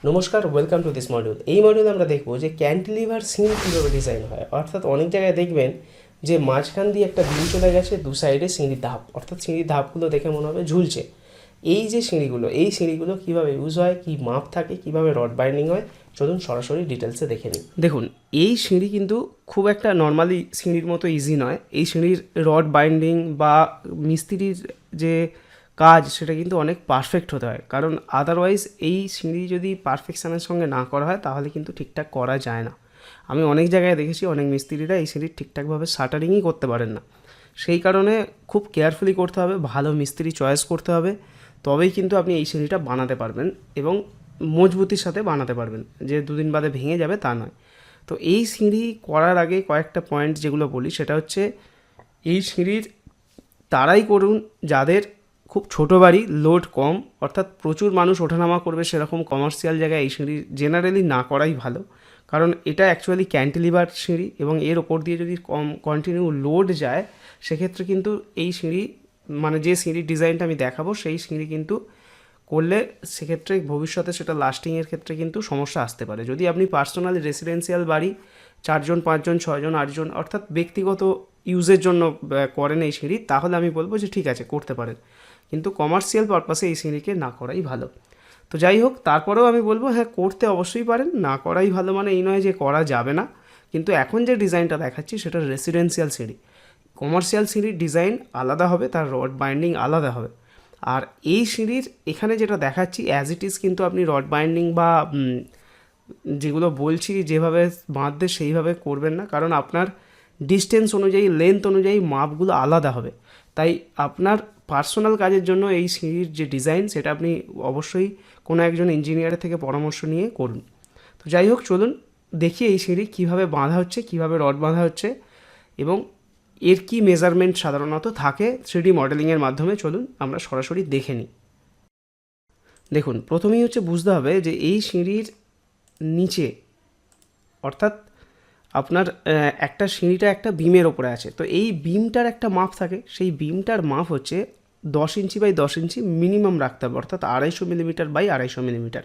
নমস্কার, welcome to this module. এই মডিউলে আমরা দেখবো যে ক্যান্টিলিভার সিন কীভাবে ডিজাইন হয়। অর্থাৎ অনেক জায়গায় দেখবেন যে মাঝখান দিয়ে একটা বিম চলে গেছে, দু সাইডে সিঁড়ির ধাপ, অর্থাৎ সিঁড়ির ধাপগুলো দেখে মনে হবে ঝুলছে। এই যে সিঁড়িগুলো কীভাবে ইউজ হয়, কী মাপ থাকে, কীভাবে রড বাইন্ডিং হয়, চলুন সরাসরি ডিটেলসে দেখে নিই। দেখুন, এই সিঁড়ি কিন্তু খুব একটা নর্মালি সিঁড়ির মতো ইজি নয়। এই সিঁড়ির রড বাইন্ডিং বা মিস্ত্রির যে কাজ সেটা কিন্তু অনেক পারফেক্ট হতে হয়, কারণ আদারওয়াইজ এই সিঁড়ি যদি পারফেকশানের সঙ্গে না করা হয় তাহলে কিন্তু ঠিকঠাক করা যায় না। আমি অনেক জায়গায় দেখেছি অনেক মিস্ত্রিরা এই সিঁড়ির ঠিকঠাকভাবে শাটারিংই করতে পারেন না। সেই কারণে খুব কেয়ারফুলি করতে হবে, ভালো মিস্ত্রি চয়েস করতে হবে, তবেই কিন্তু আপনি এই সিঁড়িটা বানাতে পারবেন এবং মজবুতির সাথে বানাতে পারবেন, যে দুদিন বাদে ভেঙে যাবে তা নয়। তো এই সিঁড়ি করার আগে কয়েকটা পয়েন্ট যেগুলো বলি সেটা হচ্ছে, এই সিঁড়ির তারাই করুন যাদের খুব ছোটো বাড়ি, লোড কম, অর্থাৎ প্রচুর মানুষ ওঠানামা করবে সেরকম কমার্শিয়াল জায়গায় এই সিঁড়ি জেনারেলি না করাই ভালো। কারণ এটা অ্যাকচুয়ালি ক্যান্টিলিভার সিঁড়ি এবং এর ওপর দিয়ে যদি কন্টিনিউ লোড যায় সেক্ষেত্রে কিন্তু এই সিঁড়ি, মানে যে সিঁড়ির ডিজাইনটা আমি দেখাবো সেই সিঁড়ি কিন্তু করলে সেক্ষেত্রে ভবিষ্যতে সেটা লাস্টিংয়ের ক্ষেত্রে কিন্তু সমস্যা আসতে পারে। যদি আপনি পার্সোনালি রেসিডেন্সিয়াল বাড়ি 4জন 5জন 6জন 8জন অর্থাৎ ব্যক্তিগত ইউজের জন্য করেন এই সিঁড়ি, তাহলে আমি বলবো যে ঠিক আছে, করতে পারেন, কিন্তু কমার্শিয়াল পারপাসে এই সিঁড়িকে না করাই ভালো। তো যাই হোক, তারপরেও আমি বলবো হ্যাঁ, করতে অবশ্যই পারেন, না করাই ভালো মানে এই নয় যে করা যাবে না। কিন্তু এখন যে ডিজাইনটা দেখাচ্ছি সেটা রেসিডেন্সিয়াল সিঁড়ি। কমার্শিয়াল সিঁড়ির ডিজাইন আলাদা হবে, তার রড বাইন্ডিং আলাদা হবে। আর এই সিঁড়ির এখানে যেটা দেখাচ্ছি অ্যাজ ইট ইজ কিন্তু আপনি রড বাইন্ডিং বা যেগুলো বলছি যেভাবে বাঁধবে সেইভাবে করবেন না, কারণ আপনার ডিস্টেন্স অনুযায়ী, লেন্থ অনুযায়ী মাপগুলো আলাদা হবে। তাই আপনার পার্সোনাল কাজের জন্য এই সিঁড়ির যে ডিজাইন সেটা আপনি অবশ্যই কোনো একজন ইঞ্জিনিয়ারের থেকে পরামর্শ নিয়ে করুন। তো যাই হোক, চলুন দেখি এই সিঁড়ি কীভাবে বাঁধা হচ্ছে, কীভাবে রড বাঁধা হচ্ছে এবং এর কী মেজারমেন্ট সাধারণত থাকে 3D মডেলিংয়ের মাধ্যমে। চলুন আমরা সরাসরি দেখে নিই। দেখুন, প্রথমেই হচ্ছে বুঝতে হবে যে এই সিঁড়ির নিচে, অর্থাৎ আপনার একটা সিঁড়িটা একটা বিমের ওপরে আছে, তো এই বিমটার একটা মাপ থাকে, সেই বিমটার মাপ হচ্ছে 10 ইঞ্চি বাই 10 ইঞ্চি মিনিমাম রাখতে হবে, অর্থাৎ 250 মিলিমিটার বাই 250 মিলিমিটার।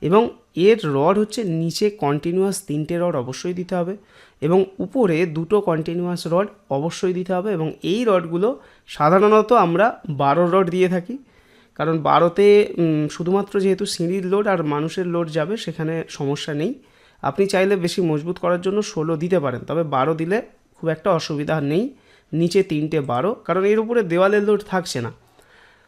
এবং এর রড হচ্ছে নিচে কন্টিনিউয়াস 3টে রড অবশ্যই দিতে হবে এবং উপরে 2টো কন্টিনিউয়াস রড অবশ্যই দিতে হবে। এবং এই রডগুলো সাধারণত আমরা 12 রড দিয়ে থাকি, কারণ 12তে শুধুমাত্র যেহেতু সিঁড়ির লোড আর মানুষের লোড যাবে সেখানে সমস্যা নেই। আপনি চাইলে বেশি মজবুত করার জন্য 16 দিতে পারেন, তবে 12 দিলে খুব একটা অসুবিধা নেই। নিচে 3টে 12, কারণ এর উপরে দেওয়ালের লোড থাকছে না,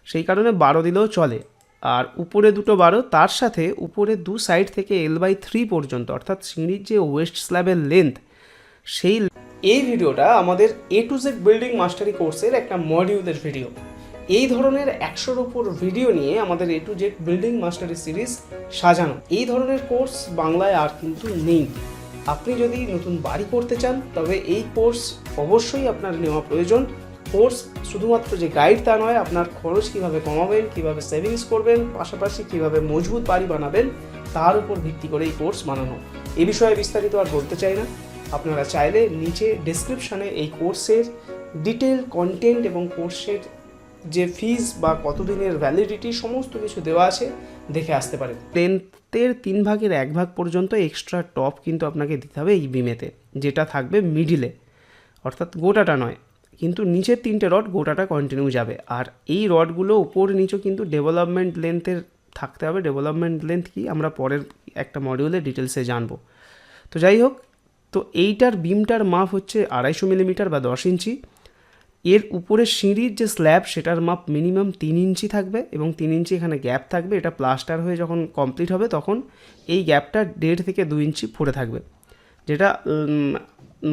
সেই কারণে 12 দিলেও চলে। আর উপরে 2টো 12, তার সাথে উপরে 2 সাইড থেকে L/3 পর্যন্ত, অর্থাৎ সিঁড়ির যে ওয়েস্ট স্ল্যাবের লেন্থ, সেই এই ভিডিওটা আমাদের A to Z বিল্ডিং মাস্টারি কোর্সের একটা মডিউলের ভিডিও। এই ধরনের 100-র উপর ভিডিও নিয়ে আমাদের A to Z building mastery series সাজানো। এই ধরনের কোর্স বাংলায় আর কিন্তু নেই। আপনি যদি নতুন বাড়ি করতে চান তবে এই কোর্স অবশ্যই আপনার নেওয়া প্রয়োজন। কোর্স শুধুমাত্র যে গাইড তা নয়, আপনার খরচ কীভাবে কমাবেন, কীভাবে সেভিংস করবেন, পাশাপাশি কীভাবে মজবুত বাড়ি বানাবেন, তার উপর ভিত্তি করে এই কোর্স বানানো। এ বিষয়ে বিস্তারিত আর বলতে চাই না। আপনারা চাইলে নিচে ডেসক্রিপশানে এই কোর্সের ডিটেল কন্টেন্ট এবং কোর্সের যে ফিজ বা কতদিনের ভ্যালিডিটি সমস্ত কিছু দেওয়া আছে, দেখে আসতে পারেন। লেন্থের 3 ভাগের 1 ভাগ পর্যন্ত এক্সট্রা টপ কিন্তু আপনাকে দিতে হবে এই বিমেতে, যেটা থাকবে মিডিলে, অর্থাৎ গোটাটা নয়, কিন্তু নিচের 3টে রড গোটাটা কন্টিনিউ যাবে। আর এই রডগুলো উপর নিচেও কিন্তু ডেভেলপমেন্ট লেন্থের থাকতে হবে। ডেভেলপমেন্ট লেন্থ কি আমরা পরের একটা মডিউলে ডিটেলসে জানবো। তো যাই হোক, তো এইটার বিমটার মাপ হচ্ছে 250 মিলিমিটার বা 10 ইঞ্চি। এর উপরে সিঁড়ির যে স্ল্যাব সেটার মাপ মিনিমাম 3 ইঞ্চি থাকবে এবং 3 ইঞ্চি এখানে গ্যাপ থাকবে। এটা প্লাস্টার হয়ে যখন কমপ্লিট হবে তখন এই গ্যাপটা 1.5 থেকে 2 ইঞ্চি পড়ে থাকবে, যেটা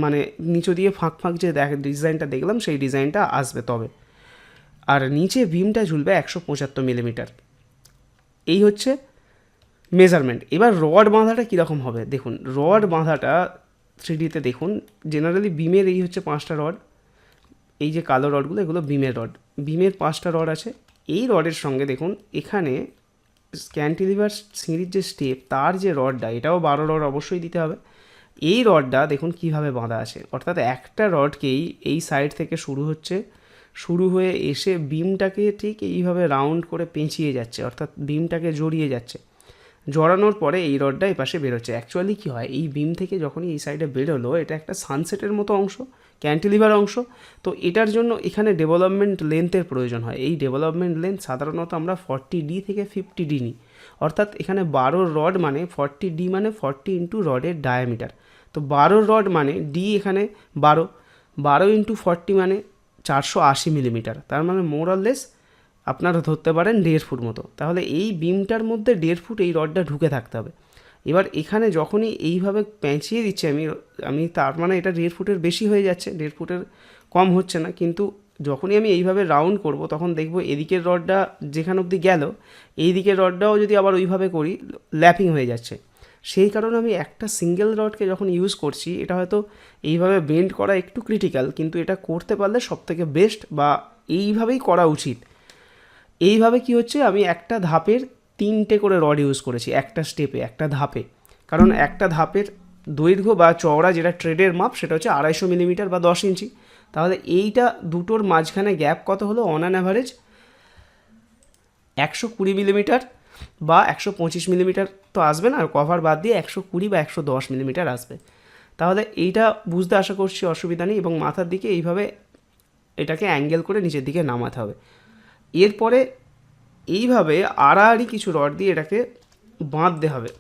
মানে নিচু দিয়ে ফাঁক ফাঁক যে ডিজাইনটা দেখলাম সেই ডিজাইনটা আসবে তবে। আর নিচে বিমটা ঝুলবে 175 মিলিমিটার। এই হচ্ছে মেজারমেন্ট। এবার রড বাঁধাটা কীরকম হবে দেখুন। রড বাঁধাটা 3Dতে দেখুন, জেনারেলি বিমের এই হচ্ছে 5টা রড, এই যে কালো রডগুলো এগুলো বিমের রড, বিমের 5টা রড আছে। এই রডের সঙ্গে দেখুন এখানে ক্যান্টিলিভার সিঁড়ির যে স্টেপ তার যে রডটা, এটাও 12 রড অবশ্যই দিতে হবে। এই রডটা দেখুন কিভাবে বাঁধা আছে, অর্থাৎ একটা রডকেই এই সাইড থেকে শুরু হয়ে এসে বিমটাকে ঠিক এইভাবে রাউন্ড করে পেঁচিয়ে যাচ্ছে, অর্থাৎ বিমটাকে জড়িয়ে যাচ্ছে। জড়ানোর পরে এই রডটা এই পাশে বেরোচ্ছে। অ্যাকচুয়ালি কী হয়, এই বিম থেকে যখনই এই সাইডে বেরোলো, এটা একটা সানসেটের মতো অংশ, ক্যান্টিলিভার অংশ। তো এটার জন্য এখানে ডেভেলপমেন্ট লেন্থের প্রয়োজন হয়। এই ডেভেলপমেন্ট লেন্থ সাধারণত আমরা 40D থেকে 50D নিই। অর্থাৎ এখানে 12 রড মানে 40D মানে 40 ইন্টু রডের ডায়ামিটার। তো 12 রড মানে ডি এখানে 12 ইন্টু 40 মানে 480 মিলিমিটার। তার মানে মোর অর লেস আপনারা ধরতে পারেন 1.5 ফুট মতো। তাহলে এই বিমটার মধ্যে 1.5 ফুট এই রডটা ঢুকে থাকতে হবে। এবার এখানে যখনই এইভাবে পেঁচিয়ে দিচ্ছি আমি তার মানে এটা 1.5 ফুটের বেশি হয়ে যাচ্ছে, 1.5 ফুটের কম হচ্ছে না। কিন্তু যখনই আমি এইভাবে রাউন্ড করব তখন দেখব এদিকের রডটা যেখানে অবধি গেল, এই দিকের রডটাও যদি আবার ওইভাবে করি ল্যাপিং হয়ে যাচ্ছে। সেই কারণে আমি একটা সিঙ্গেল রডকে যখন ইউজ করছি, এটা হয়তো এইভাবে বেন্ড করা একটু ক্রিটিক্যাল, কিন্তু এটা করতে পারলে সবথেকে বেস্ট বা এইভাবেই করা উচিত। এইভাবে কি হচ্ছে, আমি একটা ধাপের 3টে করে রড ইউজ করেছি, একটা স্টেপে, একটা ধাপে। কারণ একটা ধাপের দৈর্ঘ্য বা চওড়া যেটা ট্রেডের মাপ সেটা হচ্ছে 250 মিলিমিটার বা 10 ইঞ্চি। তাহলে এইটা দুটোর মাঝখানে গ্যাপ কত হলো, অন অ্যান অ্যাভারেজ 120 মিলিমিটার বা 125 মিলিমিটার তো আসবে না, কভার বাদ দিয়ে 120 বা 110 মিলিমিটার আসবে। তাহলে এইটা বুঝতে আশা করছি অসুবিধা নেই। এবং মাথার দিকে এইভাবে এটাকে অ্যাঙ্গেল করে নিচের দিকে নামাতে হবে। এরপরে এইভাবে আড়াআড়ি কিছু রড দিয়ে এটাকে বাঁধতে হবে,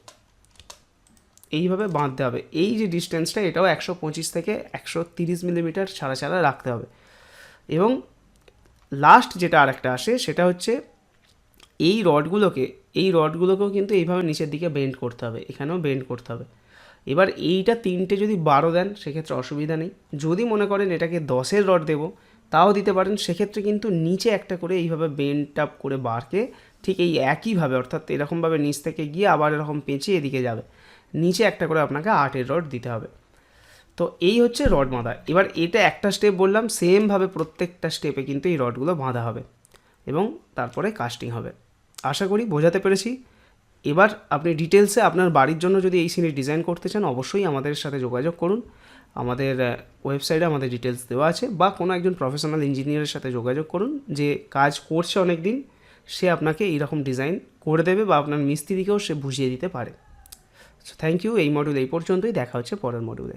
এইভাবে বাঁধতে হবে। এই যে ডিস্টেন্সটা এটাও 125 থেকে 130 মিলিমিটার ছাড়া ছাড়া রাখতে হবে। এবং লাস্ট যেটা আরেকটা আসে সেটা হচ্ছে এই রডগুলোকেও কিন্তু এইভাবে নিচের দিকে বেন্ড করতে হবে, এখানেও বেন্ড করতে হবে। এবার এইটা 3টে যদি 12 দেন সেক্ষেত্রে অসুবিধা নেই। যদি মনে করেন এটাকে 10-এর রড দেবো তাও দিতে পারেন। সেক্ষেত্রে কিন্তু নিচে একটা করে এইভাবে বেন্ড আপ করে বারকে ঠিক এই একইভাবে, অর্থাৎ এরকমভাবে নিচ থেকে গিয়ে আবার এরকম পেঁচিয়ে এদিকে যাবে, নিচে একটা করে আপনাকে 8-এর রড দিতে হবে। তো এই হচ্ছে রড বাঁধা। এবার এটা একটা স্টেপ বললাম, সেমভাবে প্রত্যেকটা স্টেপে কিন্তু এই রডগুলো বাঁধা হবে এবং তারপরে কাস্টিং হবে। আশা করি বোঝাতে পেরেছি। এবার আপনি ডিটেলসে আপনার বাড়ির জন্য যদি এই সিঁড়ি ডিজাইন করতে চান অবশ্যই আমাদের সাথে যোগাযোগ করুন। আমাদের ওয়েবসাইটে আমাদের ডিটেলস দেওয়া আছে, বা কোনো একজন প্রফেশনাল ইঞ্জিনিয়ারের সাথে যোগাযোগ করুন যে কাজ করছে অনেক দিন, সে আপনাকে এইরকম ডিজাইন করে দেবে বা আপনার মিস্ত্রিকেও সে বুঝিয়ে দিতে পারে। So thank you. এই মডিউল এই পর্যন্তই, দেখা হচ্ছে পরের মডিউলে।